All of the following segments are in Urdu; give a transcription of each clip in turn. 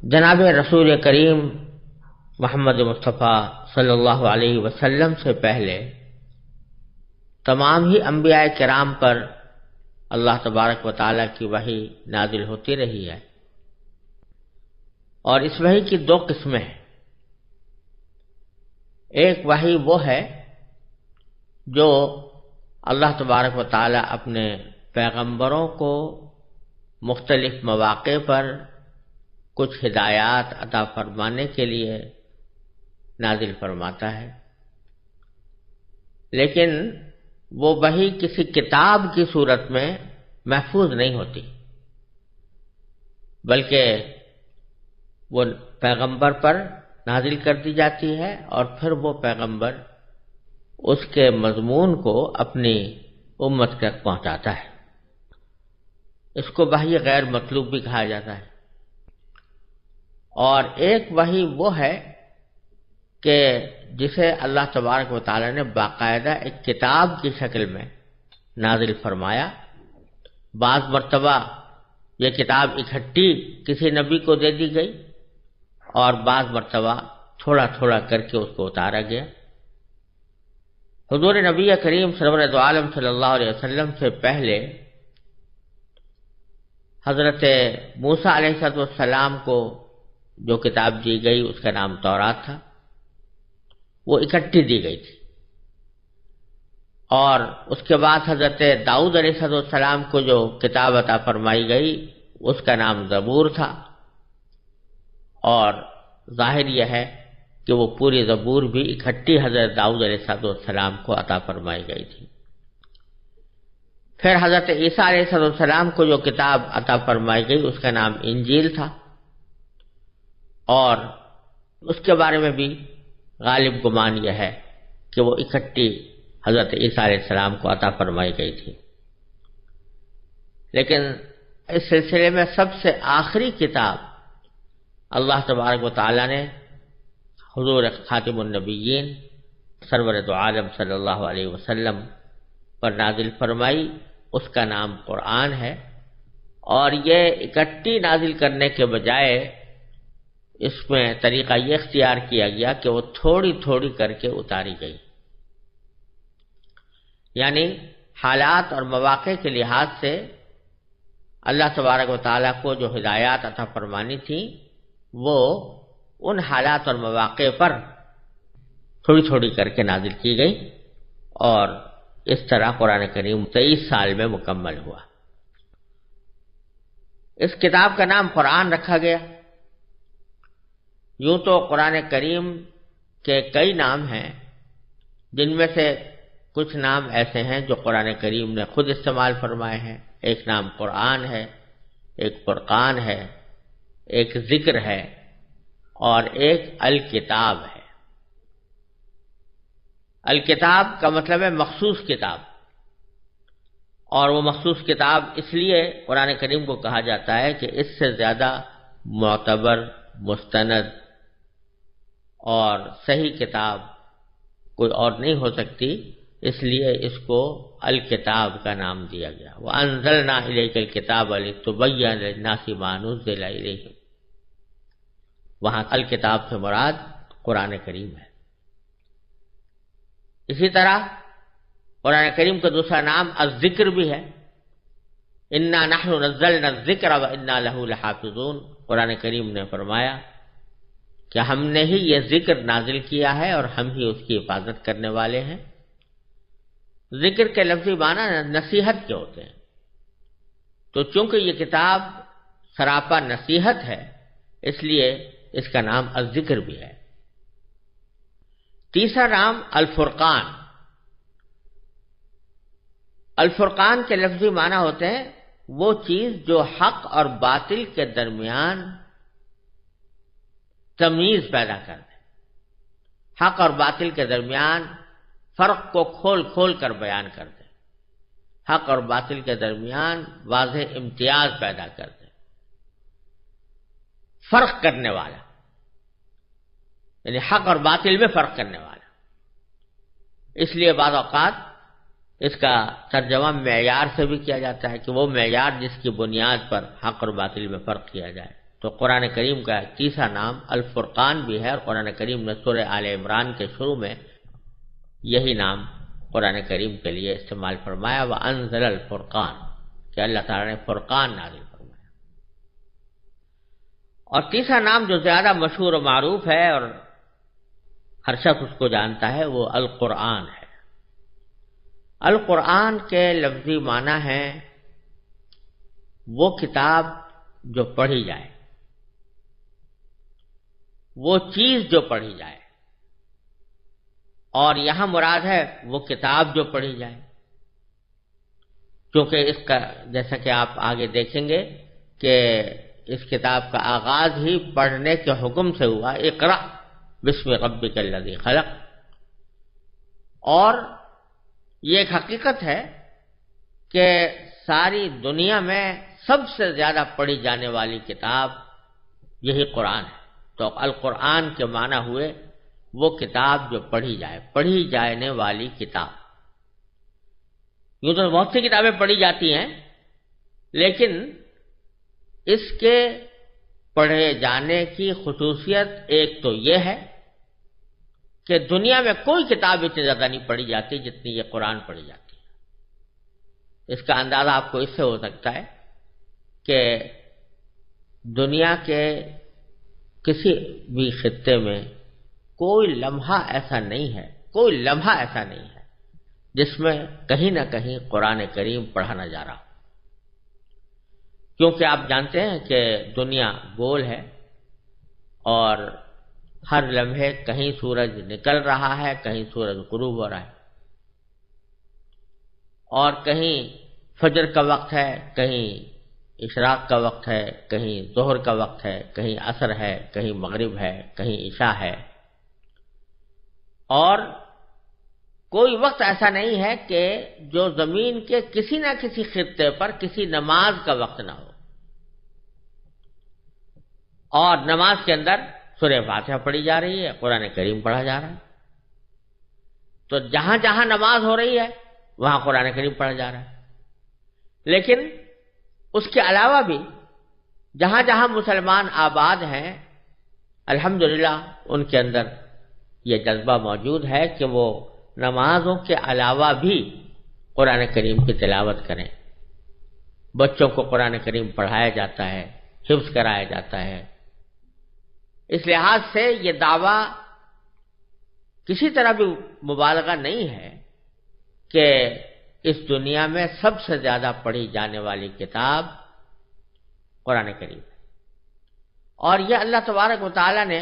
جناب رسول کریم محمد مصطفیٰ صلی اللہ علیہ وسلم سے پہلے تمام ہی انبیاء کرام پر اللہ تبارک و تعالیٰ کی وحی نازل ہوتی رہی ہے، اور اس وحی کی دو قسمیں ہیں۔ ایک وحی وہ ہے جو اللہ تبارک و تعالیٰ اپنے پیغمبروں کو مختلف مواقع پر کچھ ہدایات عطا فرمانے کے لیے نازل فرماتا ہے، لیکن وہ وحی کسی کتاب کی صورت میں محفوظ نہیں ہوتی، بلکہ وہ پیغمبر پر نازل کر دی جاتی ہے، اور پھر وہ پیغمبر اس کے مضمون کو اپنی امت تک پہنچاتا ہے۔ اس کو وحی غیر مطلوب بھی کہا جاتا ہے۔ اور ایک وحی وہ ہے کہ جسے اللہ تبارک و تعالیٰ نے باقاعدہ ایک کتاب کی شکل میں نازل فرمایا۔ بعض مرتبہ یہ کتاب اکٹھی کسی نبی کو دے دی گئی، اور بعض مرتبہ تھوڑا تھوڑا کر کے اس کو اتارا گیا۔ حضور نبی کریم سرور عالم صلی اللہ علیہ وسلم سے پہلے حضرت موسیٰ علیہ السلام کو جو کتاب دی گئی اس کا نام تورات تھا، وہ اکٹھی دی گئی تھی، اور اس کے بعد حضرت داؤد علیہ السلام کو جو کتاب عطا فرمائی گئی اس کا نام زبور تھا، اور ظاہر یہ ہے کہ وہ پوری زبور بھی اکٹھی حضرت داؤد علیہ السلام کو عطا فرمائی گئی تھی۔ پھر حضرت عیسیٰ علیہ السلام کو جو کتاب عطا فرمائی گئی اس کا نام انجیل تھا، اور اس کے بارے میں بھی غالب گمان یہ ہے کہ وہ اکٹھی حضرت عیسیٰ علیہ السلام کو عطا فرمائی گئی تھی۔ لیکن اس سلسلے میں سب سے آخری کتاب اللہ تبارک و تعالیٰ نے حضور خاتم النبیین سرور دو عالم صلی اللہ علیہ وسلم پر نازل فرمائی، اس کا نام قرآن ہے، اور یہ اکٹھی نازل کرنے کے بجائے اس میں طریقہ یہ اختیار کیا گیا کہ وہ تھوڑی تھوڑی کر کے اتاری گئی، یعنی حالات اور مواقع کے لحاظ سے اللہ تبارک و تعالیٰ کو جو ہدایات عطا فرمانی تھی وہ ان حالات اور مواقع پر تھوڑی تھوڑی کر کے نازل کی گئی، اور اس طرح قرآن کریم 23 سال میں مکمل ہوا۔ اس کتاب کا نام قرآن رکھا گیا۔ یوں تو قرآن کریم کے کئی نام ہیں، جن میں سے کچھ نام ایسے ہیں جو قرآن کریم نے خود استعمال فرمائے ہیں۔ ایک نام قرآن ہے، ایک فرقان ہے، ایک ذکر ہے، اور ایک الکتاب ہے۔ الکتاب کا مطلب ہے مخصوص کتاب، اور وہ مخصوص کتاب اس لیے قرآن کریم کو کہا جاتا ہے کہ اس سے زیادہ معتبر، مستند اور صحیح کتاب کوئی اور نہیں ہو سکتی، اس لیے اس کو الکتاب کا نام دیا گیا۔ وَأَنزَلْنَا إِلَيْكَ الْكِتَابَ لِتُبَيِّنَ لِلنَّاسِ مَا نُزِّلَ إِلَيْهِمْ، وہاں الکتاب سے مراد قرآن کریم ہے۔ اسی طرح قرآن کریم کا دوسرا نام الذکر بھی ہے۔ اِنَّا نَحْنُ نَزَّلْنَا الذِّكْرَ وَإِنَّا لَهُ لَحَافِظُونَ، قرآن کریم نے فرمایا کہ ہم نے ہی یہ ذکر نازل کیا ہے اور ہم ہی اس کی حفاظت کرنے والے ہیں۔ ذکر کے لفظی معنی نصیحت کے ہوتے ہیں، تو چونکہ یہ کتاب سراپا نصیحت ہے اس لیے اس کا نام الذکر بھی ہے۔ تیسرا نام الفرقان۔ الفرقان کے لفظی معنی ہوتے ہیں وہ چیز جو حق اور باطل کے درمیان تمیز پیدا کر دے، حق اور باطل کے درمیان فرق کو کھول کھول کر بیان کر دے، حق اور باطل کے درمیان واضح امتیاز پیدا کر دے، فرق کرنے والا، یعنی حق اور باطل میں فرق کرنے والا۔ اس لیے بعض اوقات اس کا ترجمہ معیار سے بھی کیا جاتا ہے کہ وہ معیار جس کی بنیاد پر حق اور باطل میں فرق کیا جائے۔ تو قرآن کریم کا تیسرا نام الفرقان بھی ہے، اور قرآن کریم نے سورہ آل عمران کے شروع میں یہی نام قرآن کریم کے لیے استعمال فرمایا، وَأَنزَلَ الْفُرْقَانَ، کہ اللہ تعالیٰ نے فرقان نازل فرمایا۔ اور تیسرا نام جو زیادہ مشہور و معروف ہے اور ہر شخص اس کو جانتا ہے، وہ القرآن ہے۔ القرآن کے لفظی معنی ہے وہ کتاب جو پڑھی جائے، وہ چیز جو پڑھی جائے، اور یہاں مراد ہے وہ کتاب جو پڑھی جائے، کیونکہ اس کا جیسا کہ آپ آگے دیکھیں گے کہ اس کتاب کا آغاز ہی پڑھنے کے حکم سے ہوا، اقرأ بسم ربک الذی خلق۔ اور یہ ایک حقیقت ہے کہ ساری دنیا میں سب سے زیادہ پڑھی جانے والی کتاب یہی قرآن ہے۔ تو القرآن کے معنی ہوئے وہ کتاب جو پڑھی جائے، پڑھی جانے والی کتاب۔ یوں تو بہت سی کتابیں پڑھی جاتی ہیں، لیکن اس کے پڑھے جانے کی خصوصیت ایک تو یہ ہے کہ دنیا میں کوئی کتاب اتنی زیادہ نہیں پڑھی جاتی جتنی یہ قرآن پڑھی جاتی ہے۔ اس کا اندازہ آپ کو اس سے ہو سکتا ہے کہ دنیا کے کسی بھی خطے میں کوئی لمحہ ایسا نہیں ہے جس میں کہیں نہ کہیں قرآن کریم پڑھا نہ جا رہا ہو، کیونکہ آپ جانتے ہیں کہ دنیا گول ہے اور ہر لمحے کہیں سورج نکل رہا ہے، کہیں سورج غروب ہو رہا ہے، اور کہیں فجر کا وقت ہے، کہیں اشراق کا وقت ہے، کہیں ظہر کا وقت ہے، کہیں عصر ہے، کہیں مغرب ہے، کہیں عشاء ہے، اور کوئی وقت ایسا نہیں ہے کہ جو زمین کے کسی نہ کسی خطے پر کسی نماز کا وقت نہ ہو، اور نماز کے اندر سورہ فاتحہ پڑھی جا رہی ہے، قرآن کریم پڑھا جا رہا ہے۔ تو جہاں جہاں نماز ہو رہی ہے وہاں قرآن کریم پڑھا جا رہا ہے، لیکن اس کے علاوہ بھی جہاں جہاں مسلمان آباد ہیں، الحمدللہ ان کے اندر یہ جذبہ موجود ہے کہ وہ نمازوں کے علاوہ بھی قرآن کریم کی تلاوت کریں۔ بچوں کو قرآن کریم پڑھایا جاتا ہے، حفظ کرایا جاتا ہے۔ اس لحاظ سے یہ دعویٰ کسی طرح بھی مبالغہ نہیں ہے کہ اس دنیا میں سب سے زیادہ پڑھی جانے والی کتاب قرآن کریم ہے، اور یہ اللہ تبارک و تعالی نے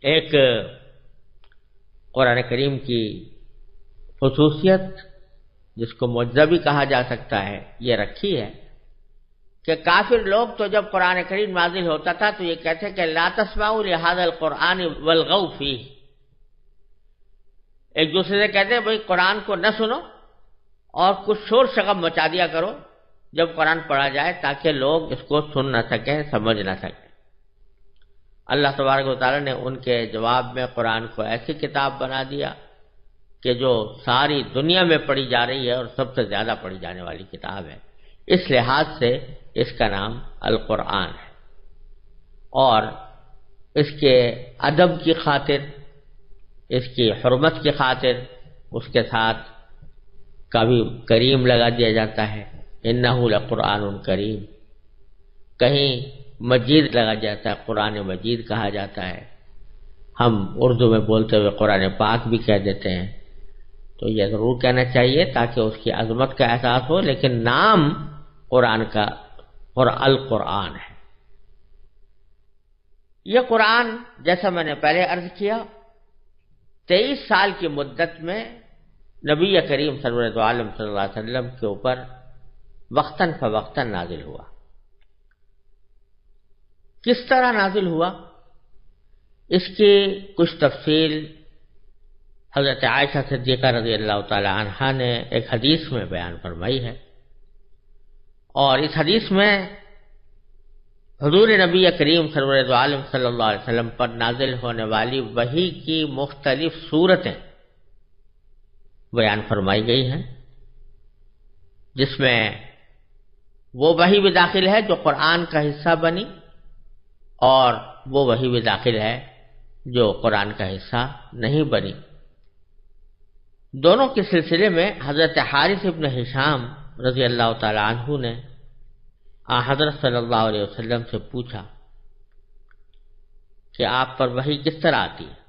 ایک قرآن کریم کی خصوصیت، جس کو معجزہ بھی کہا جا سکتا ہے، یہ رکھی ہے کہ کافر لوگ تو جب قرآن کریم نازل ہوتا تھا تو یہ کہتے کہ لا تسمعوا لہذا القرآن والغوا فیہ، ایک دوسرے سے کہتے ہیں بھئی قرآن کو نہ سنو اور کچھ شور شغب مچا دیا کرو جب قرآن پڑھا جائے، تاکہ لوگ اس کو سن نہ سکیں، سمجھ نہ سکیں۔ اللہ تبارک و تعالیٰ نے ان کے جواب میں قرآن کو ایسی کتاب بنا دیا کہ جو ساری دنیا میں پڑھی جا رہی ہے اور سب سے زیادہ پڑھی جانے والی کتاب ہے۔ اس لحاظ سے اس کا نام القرآن ہے، اور اس کے ادب کی خاطر، اس کی حرمت کی خاطر اس کے ساتھ کبھی کریم لگا دیا جاتا ہے، انہ لقرآن کریم، کہیں مجید لگا جاتا ہے، قرآن مجید کہا جاتا ہے۔ ہم اردو میں بولتے ہوئے قرآن پاک بھی کہہ دیتے ہیں، تو یہ ضرور کہنا چاہیے تاکہ اس کی عظمت کا احساس ہو، لیکن نام قرآن کا اور القرآن ہے۔ یہ قرآن جیسا میں نے پہلے عرض کیا 23 سال کی مدت میں نبی کریم سرور عالم صلی اللہ علیہ وسلم کے اوپر وقتاً فوقتاً نازل ہوا۔ کس طرح نازل ہوا، اس کی کچھ تفصیل حضرت عائشہ صدیقہ رضی اللہ تعالی عنہا نے ایک حدیث میں بیان فرمائی ہے، اور اس حدیث میں حضور نبی کریم سرور عالم صلی اللہ علیہ وسلم پر نازل ہونے والی وحی کی مختلف صورتیں بیان فرمائی گئی ہیں، جس میں وہ وحی بھی داخل ہے جو قرآن کا حصہ بنی، اور وہ وحی بھی داخل ہے جو قرآن کا حصہ نہیں بنی۔ دونوں کے سلسلے میں حضرت حارث ابن ہشام رضی اللہ تعالی عنہ نے حضرت صلی اللہ علیہ وسلم سے پوچھا کہ آپ پر وحی کس طرح آتی ہے؟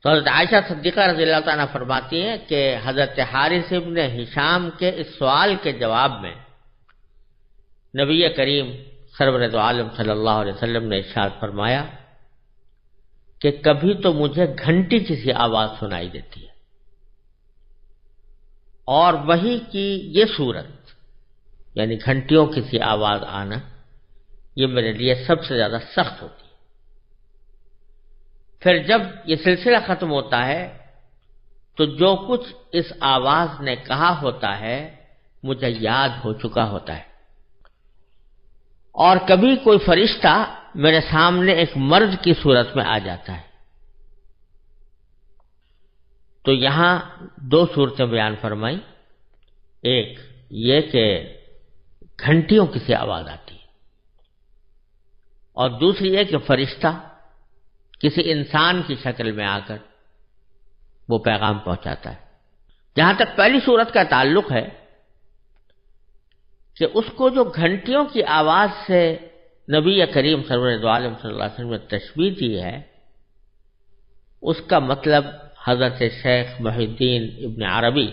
تو حضرت عائشہ صدیقہ رضی اللہ تعالیٰ فرماتی ہیں کہ حضرت حارث ابن ہشام کے اس سوال کے جواب میں نبی کریم سرورد عالم صلی اللہ علیہ وسلم نے ارشاد فرمایا کہ کبھی تو مجھے گھنٹی کسی آواز سنائی دیتی ہے، اور وحی کی یہ صورت یعنی گھنٹیوں کسی آواز آنا یہ میرے لیے سب سے زیادہ سخت ہوتی ہے۔ پھر جب یہ سلسلہ ختم ہوتا ہے تو جو کچھ اس آواز نے کہا ہوتا ہے مجھے یاد ہو چکا ہوتا ہے، اور کبھی کوئی فرشتہ میرے سامنے ایک مرد کی صورت میں آ جاتا ہے۔ تو یہاں دو صورتیں بیان فرمائی، ایک یہ کہ گھنٹیوں کی سی آواز آتی ہے، اور دوسری یہ کہ فرشتہ کسی انسان کی شکل میں آ کر وہ پیغام پہنچاتا ہے۔ جہاں تک پہلی صورت کا تعلق ہے کہ اس کو جو گھنٹیوں کی آواز سے نبی کریم سرور عالم صلی اللہ علیہ وسلم نے تشبیہ دی ہے، اس کا مطلب حضرت شیخ محی الدین ابن عربی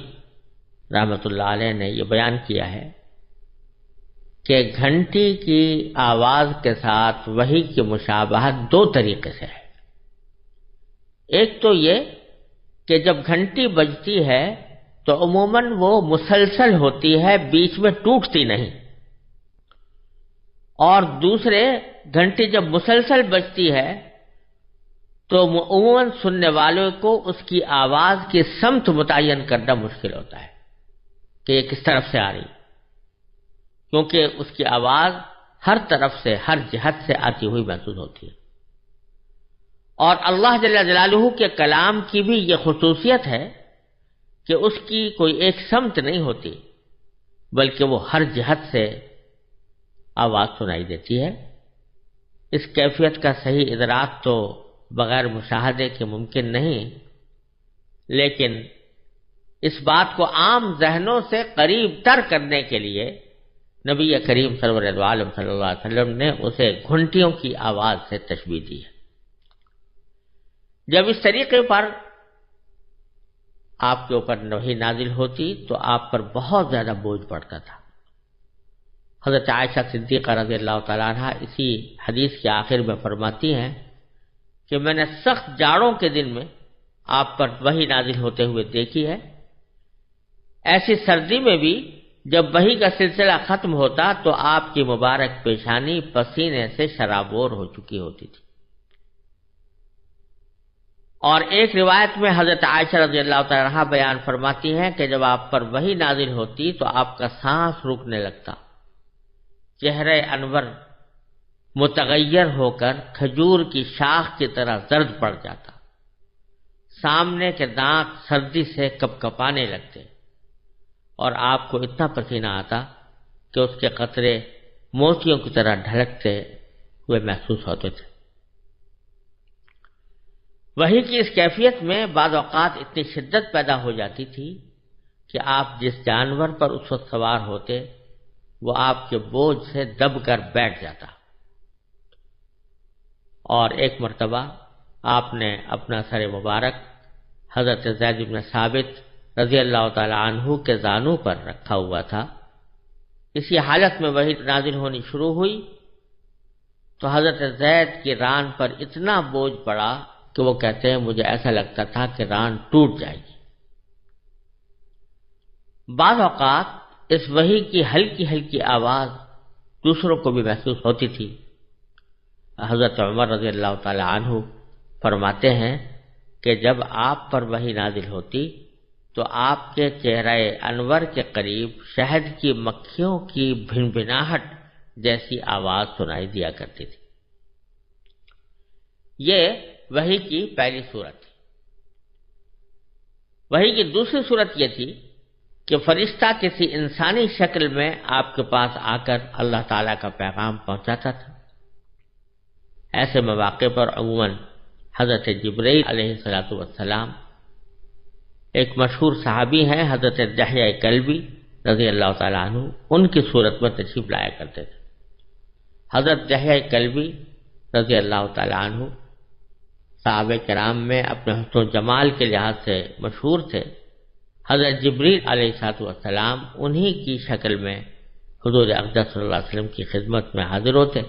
رحمۃ اللہ علیہ نے یہ بیان کیا ہے کہ گھنٹی کی آواز کے ساتھ وحی کی مشابہت دو طریقے سے ہے۔ ایک تو یہ کہ جب گھنٹی بجتی ہے تو عموماً وہ مسلسل ہوتی ہے، بیچ میں ٹوٹتی نہیں، اور دوسرے گھنٹی جب مسلسل بجتی ہے تو عموماً سننے والوں کو اس کی آواز کی سمت متعین کرنا مشکل ہوتا ہے کہ یہ کس طرف سے آ رہی، کیونکہ اس کی آواز ہر طرف سے ہر جہت سے آتی ہوئی محسوس ہوتی ہے۔ اور اللہ جل جلالہ کے کلام کی بھی یہ خصوصیت ہے کہ اس کی کوئی ایک سمت نہیں ہوتی، بلکہ وہ ہر جہت سے آواز سنائی دیتی ہے۔ اس کیفیت کا صحیح ادراک تو بغیر مشاہدے کے ممکن نہیں، لیکن اس بات کو عام ذہنوں سے قریب تر کرنے کے لیے نبی کریم سرور عالم صلی اللہ علیہ وسلم نے اسے گھنٹیوں کی آواز سے تشبیہ دی ہے۔ جب اس طریقے پر آپ کے اوپر وحی نازل ہوتی تو آپ پر بہت زیادہ بوجھ پڑتا تھا۔ حضرت عائشہ صدیقہ رضی اللہ تعالیٰ عنہ اسی حدیث کے آخر میں فرماتی ہیں کہ میں نے سخت جاڑوں کے دن میں آپ پر وحی نازل ہوتے ہوئے دیکھی ہے، ایسی سردی میں بھی جب وحی کا سلسلہ ختم ہوتا تو آپ کی مبارک پیشانی پسینے سے شرابور ہو چکی ہوتی تھی۔ اور ایک روایت میں حضرت عائشہ رضی اللہ تعالیٰ عنہ بیان فرماتی ہیں کہ جب آپ پر وحی نازل ہوتی تو آپ کا سانس رکنے لگتا، چہرہ انور متغیر ہو کر کھجور کی شاخ کی طرح زرد پڑ جاتا، سامنے کے دانت سردی سے کپکپانے لگتے، اور آپ کو اتنا پسینہ آتا کہ اس کے قطرے موتیوں کی طرح ڈھلکتے ہوئے محسوس ہوتے تھے۔ وحی کی اس کیفیت میں بعض اوقات اتنی شدت پیدا ہو جاتی تھی کہ آپ جس جانور پر اس وقت سوار ہوتے وہ آپ کے بوجھ سے دب کر بیٹھ جاتا۔ اور ایک مرتبہ آپ نے اپنا سر مبارک حضرت زید بن ثابت رضی اللہ تعالی عنہ کے زانوں پر رکھا ہوا تھا۔ اسی حالت میں وحی نازل ہونی شروع ہوئی تو حضرت زید کی ران پر اتنا بوجھ پڑا کہ وہ کہتے ہیں مجھے ایسا لگتا تھا کہ ران ٹوٹ جائے گی۔ بعض اوقات اس وحی کی ہلکی ہلکی آواز دوسروں کو بھی محسوس ہوتی تھی۔ حضرت عمر رضی اللہ تعالی عنہ فرماتے ہیں کہ جب آپ پر وحی نازل ہوتی تو آپ کے چہرہ انور کے قریب شہد کی مکھیوں کی بھنبھناہٹ جیسی آواز سنائی دیا کرتی تھی۔ یہ وحی کی پہلی صورت تھی۔ وحی کی دوسری صورت یہ تھی کہ فرشتہ کسی انسانی شکل میں آپ کے پاس آ کر اللہ تعالیٰ کا پیغام پہنچاتا تھا۔ ایسے مواقع پر عموماً حضرت جبرائیل علیہ السلام، ایک مشہور صحابی ہیں حضرت دحیہ کلبی رضی اللہ تعالیٰ عنہ، ان کی صورت میں تشریف لایا کرتے تھے۔ حضرت دحیہ کلبی رضی اللہ تعالیٰ عنہ صحابہ کرام میں اپنے حسن و جمال کے لحاظ سے مشہور تھے۔ حضرت جبریل علیہ السلام انہی کی شکل میں حضور اقدس صلی اللہ علیہ وسلم کی خدمت میں حاضر ہوتے،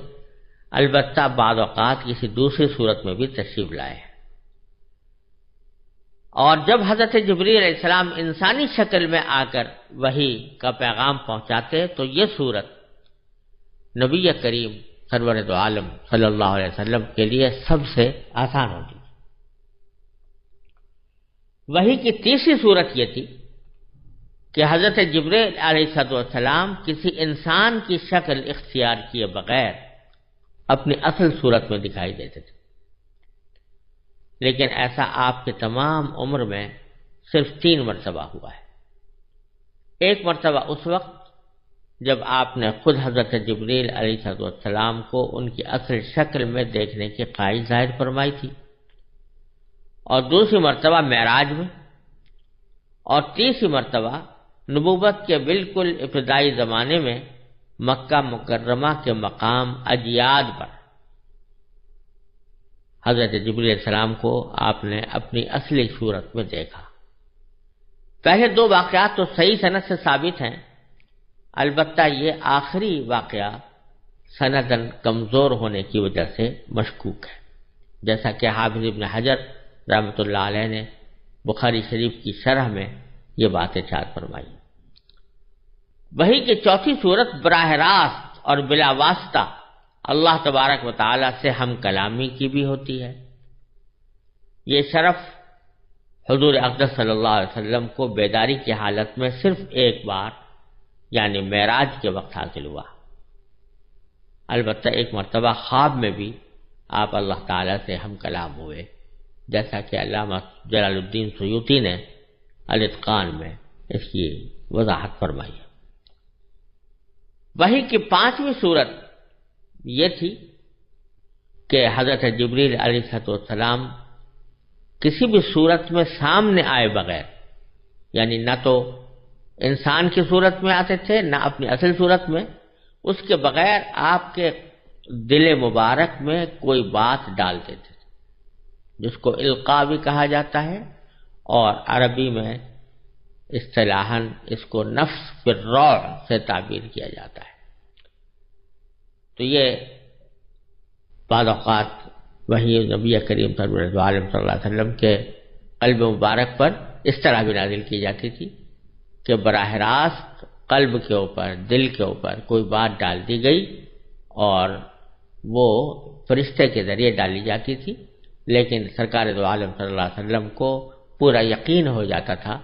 البتہ بعض اوقات کسی دوسری صورت میں بھی تشریف لائے ہیں۔ اور جب حضرت جبریل علیہ السلام انسانی شکل میں آ کر وحی کا پیغام پہنچاتے تو یہ صورت نبی کریم سرور دو عالم صلی اللہ علیہ وسلم کے لیے سب سے آسان ہوتی۔ وحی کی تیسری صورت یہ تھی کہ حضرت جبریل علیہ السلام کسی انسان کی شکل اختیار کیے بغیر اپنی اصل صورت میں دکھائی دیتے تھے، لیکن ایسا آپ کے تمام عمر میں صرف 3 مرتبہ ہوا ہے۔ ایک مرتبہ اس وقت جب آپ نے خود حضرت جبریل علیہ السلام کو ان کی اصل شکل میں دیکھنے کی خواہش ظاہر فرمائی تھی، اور دوسری مرتبہ معراج میں، اور تیسری مرتبہ نبوت کے بالکل ابتدائی زمانے میں مکہ مکرمہ کے مقام اجیاد پر حضرت جبریل علیہ السلام کو آپ نے اپنی اصلی صورت میں دیکھا۔ پہلے 2 واقعات تو صحیح سند سے ثابت ہیں، البتہ یہ آخری واقعہ سنداً کمزور ہونے کی وجہ سے مشکوک ہے، جیسا کہ حافظ ابن حجر رحمۃ اللہ علیہ نے بخاری شریف کی شرح میں یہ بات ارشاد فرمائی۔ وحی کی چوتھی صورت براہ راست اور بلا واسطہ اللہ تبارک و تعالی سے ہم کلامی کی بھی ہوتی ہے۔ یہ شرف حضور اقدس صلی اللہ علیہ وسلم کو بیداری کی حالت میں صرف ایک بار یعنی معراج کے وقت حاصل ہوا، البتہ ایک مرتبہ خواب میں بھی آپ اللہ تعالی سے ہم کلام ہوئے، جیسا کہ علامہ جلال الدین سیوطی نے الاتقان میں اس کی وضاحت فرمائی ہے۔ وحی کی 5ویں صورت یہ تھی کہ حضرت جبریل علیہ السلام کسی بھی صورت میں سامنے آئے بغیر، یعنی نہ تو انسان کی صورت میں آتے تھے نہ اپنی اصل صورت میں، اس کے بغیر آپ کے دل مبارک میں کوئی بات ڈال دیتے تھے، جس کو القاء بھی کہا جاتا ہے، اور عربی میں اصطلاحاً اس کو نفس بالروع سے تعبیر کیا جاتا ہے۔ تو یہ بعض اوقات وحی نبی کریم صلی اللہ علیہ وسلم کے قلب مبارک پر اس طرح بھی نازل کی جاتی تھی کہ براہ راست قلب کے اوپر، دل کے اوپر کوئی بات ڈال دی گئی، اور وہ فرشتے کے ذریعے ڈالی جاتی تھی، لیکن سرکار دو عالم صلی اللہ علیہ وسلم کو پورا یقین ہو جاتا تھا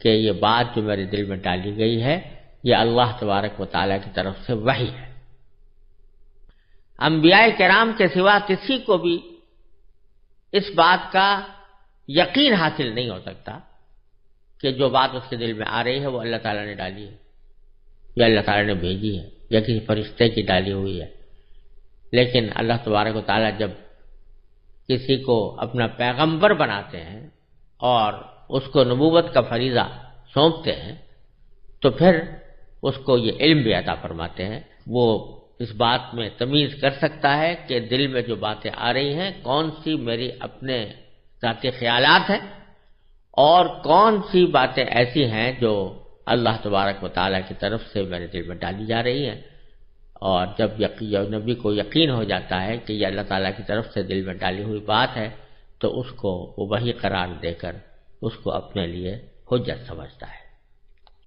کہ یہ بات جو میرے دل میں ڈالی گئی ہے یہ اللہ تبارک و تعالیٰ کی طرف سے وحی ہے۔ انبیاء کرام کے سوا کسی کو بھی اس بات کا یقین حاصل نہیں ہو سکتا کہ جو بات اس کے دل میں آ رہی ہے وہ اللہ تعالیٰ نے ڈالی ہے یا اللہ تعالیٰ نے بھیجی ہے یا کسی فرشتے کی ڈالی ہوئی ہے، لیکن اللہ تبارک و تعالیٰ جب کسی کو اپنا پیغمبر بناتے ہیں اور اس کو نبوت کا فریضہ سونپتے ہیں تو پھر اس کو یہ علم بھی عطا فرماتے ہیں، وہ اس بات میں تمیز کر سکتا ہے کہ دل میں جو باتیں آ رہی ہیں کون سی میری اپنے ذاتی خیالات ہیں اور کون سی باتیں ایسی ہیں جو اللہ تبارک و تعالیٰ کی طرف سے میرے دل میں ڈالی جا رہی ہیں۔ اور جب نبی کو یقین ہو جاتا ہے کہ یہ اللہ تعالیٰ کی طرف سے دل میں ڈالی ہوئی بات ہے تو اس کو وہ وحی قرار دے کر اس کو اپنے لیے حجت سمجھتا ہے۔